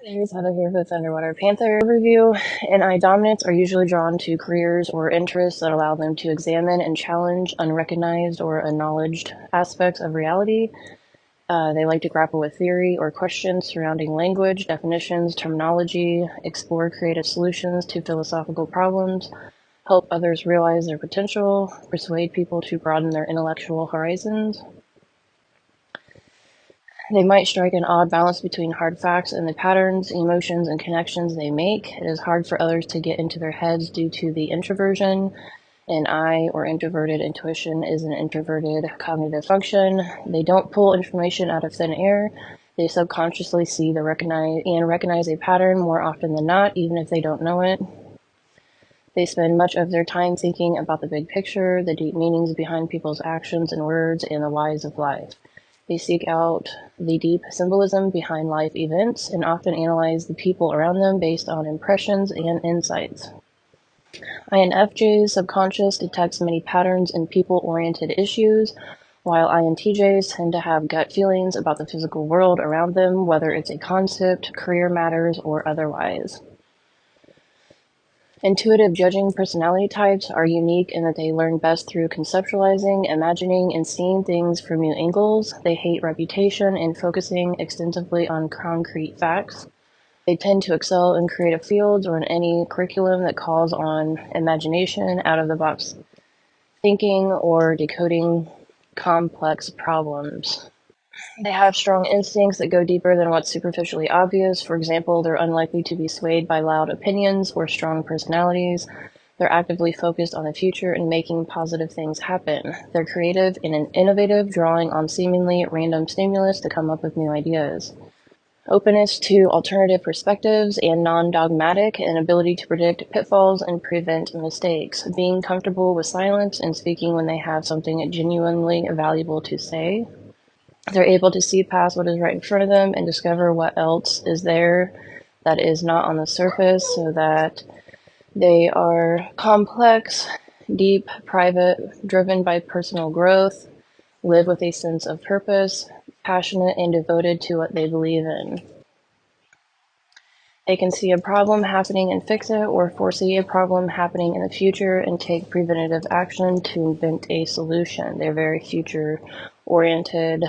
There's Heather here with Underwater Panther Review. NI dominants are usually drawn to careers or interests that allow them to examine and challenge unrecognized or acknowledged aspects of reality. They like to grapple with theory or questions surrounding language, definitions, terminology, explore creative solutions to philosophical problems, help others realize their potential, persuade people to broaden their intellectual horizons. They might strike an odd balance between hard facts and the patterns, emotions, and connections they make. It is hard for others to get into their heads due to the introversion. An I, or introverted intuition, is an introverted cognitive function. They don't pull information out of thin air. They subconsciously see recognize a pattern more often than not, even if they don't know it. They spend much of their time thinking about the big picture, the deep meanings behind people's actions and words, and the whys of life. They seek out the deep symbolism behind life events and often analyze the people around them based on impressions and insights. INFJ's subconscious detects many patterns in people-oriented issues, while INTJs tend to have gut feelings about the physical world around them, whether it's a concept, career matters, or otherwise. Intuitive judging personality types are unique in that they learn best through conceptualizing, imagining, and seeing things from new angles. They hate reputation and focusing extensively on concrete facts. They tend to excel in creative fields or in any curriculum that calls on imagination, out-of-the-box thinking, or decoding complex problems. They have strong instincts that go deeper than what's superficially obvious. For example, they're unlikely to be swayed by loud opinions or strong personalities. They're actively focused on the future and making positive things happen. They're creative and innovative, drawing on seemingly random stimulus to come up with new ideas. Openness to alternative perspectives and non-dogmatic, an ability to predict pitfalls and prevent mistakes. Being comfortable with silence and speaking when they have something genuinely valuable to say. They're able to see past what is right in front of them and discover what else is there that is not on the surface, so that they are complex, deep, private, driven by personal growth, live with a sense of purpose, passionate and devoted to what they believe in. They can see a problem happening and fix it, or foresee a problem happening in the future and take preventative action to invent a solution. They're very future oriented.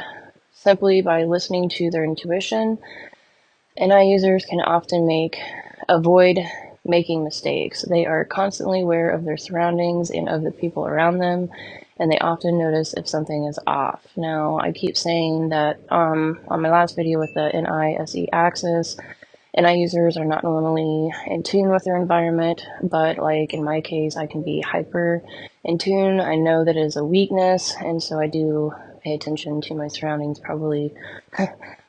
Simply by listening to their intuition, NI users can often avoid making mistakes. They are constantly aware of their surroundings and of the people around them, and they often notice if something is off. Now, I keep saying that on my last video with the NI-SE axis, NI users are not normally in tune with their environment, but like in my case, I can be hyper in tune. I know that it is a weakness, and so I do pay attention to my surroundings probably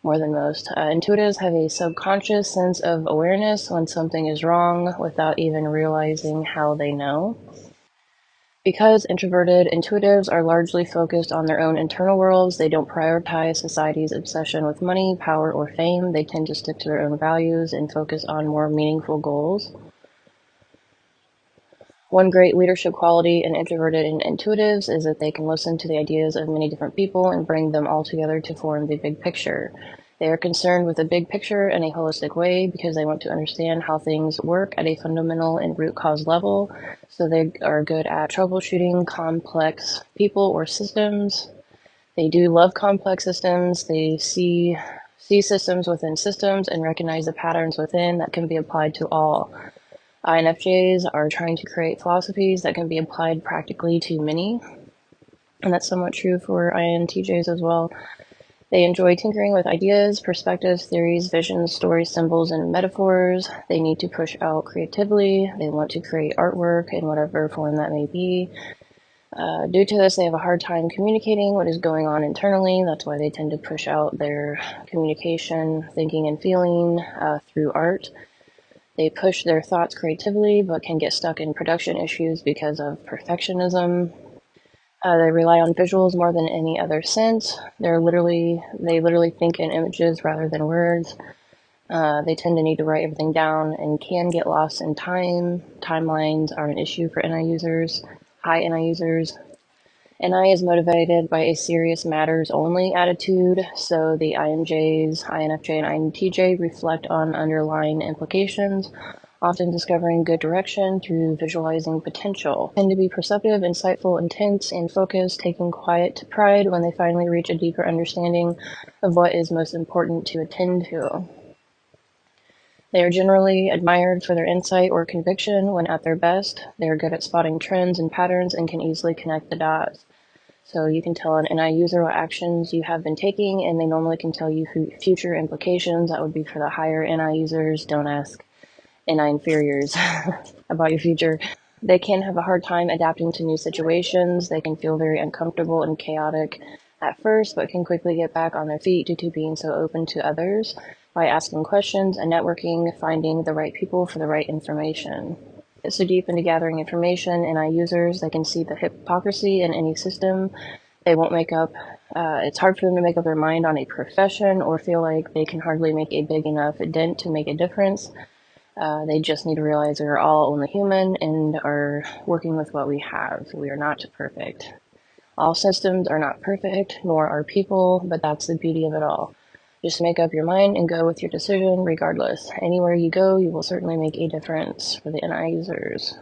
more than most. Intuitives have a subconscious sense of awareness when something is wrong without even realizing how they know. Because introverted intuitives are largely focused on their own internal worlds, they don't prioritize society's obsession with money, power, or fame. They tend to stick to their own values and focus on more meaningful goals. One great leadership quality in introverted and intuitives is that they can listen to the ideas of many different people and bring them all together to form the big picture. They are concerned with the big picture in a holistic way because they want to understand how things work at a fundamental and root cause level. So they are good at troubleshooting complex people or systems. They do love complex systems. They see systems within systems and recognize the patterns within that can be applied to all. INFJs are trying to create philosophies that can be applied practically to many, and that's somewhat true for INTJs as well. They enjoy tinkering with ideas, perspectives, theories, visions, stories, symbols, and metaphors. They need to push out creatively. They want to create artwork in whatever form that may be. Due to this, they have a hard time communicating what is going on internally. That's why they tend to push out their communication, thinking, and feeling through art. They push their thoughts creatively, but can get stuck in production issues because of perfectionism. They rely on visuals more than any other sense. They literally think in images rather than words. They tend to need to write everything down and can get lost in time. Timelines are an issue for NI users, high NI users. NI is motivated by a serious matters only attitude, so the INJs, INFJ, and INTJ reflect on underlying implications, often discovering good direction through visualizing potential. Tend to be perceptive, insightful, intense, and focused, taking quiet pride when they finally reach a deeper understanding of what is most important to attend to. They are generally admired for their insight or conviction when at their best. They are good at spotting trends and patterns and can easily connect the dots. So you can tell an NI user what actions you have been taking, and they normally can tell you future implications. That would be for the higher NI users. Don't ask NI inferiors about your future. They can have a hard time adapting to new situations. They can feel very uncomfortable and chaotic at first, but can quickly get back on their feet due to being so open to others by asking questions and networking, finding the right people for the right information. So deep into gathering information, NI users, they can see the hypocrisy in any system. They won't make up, it's hard for them to make up their mind on a profession or feel like they can hardly make a big enough dent to make a difference. They just need to realize we're all only human and are working with what we have. We are not perfect. All systems are not perfect, nor are people, but that's the beauty of it all. Just make up your mind and go with your decision regardless. Anywhere you go, you will certainly make a difference for the NI users.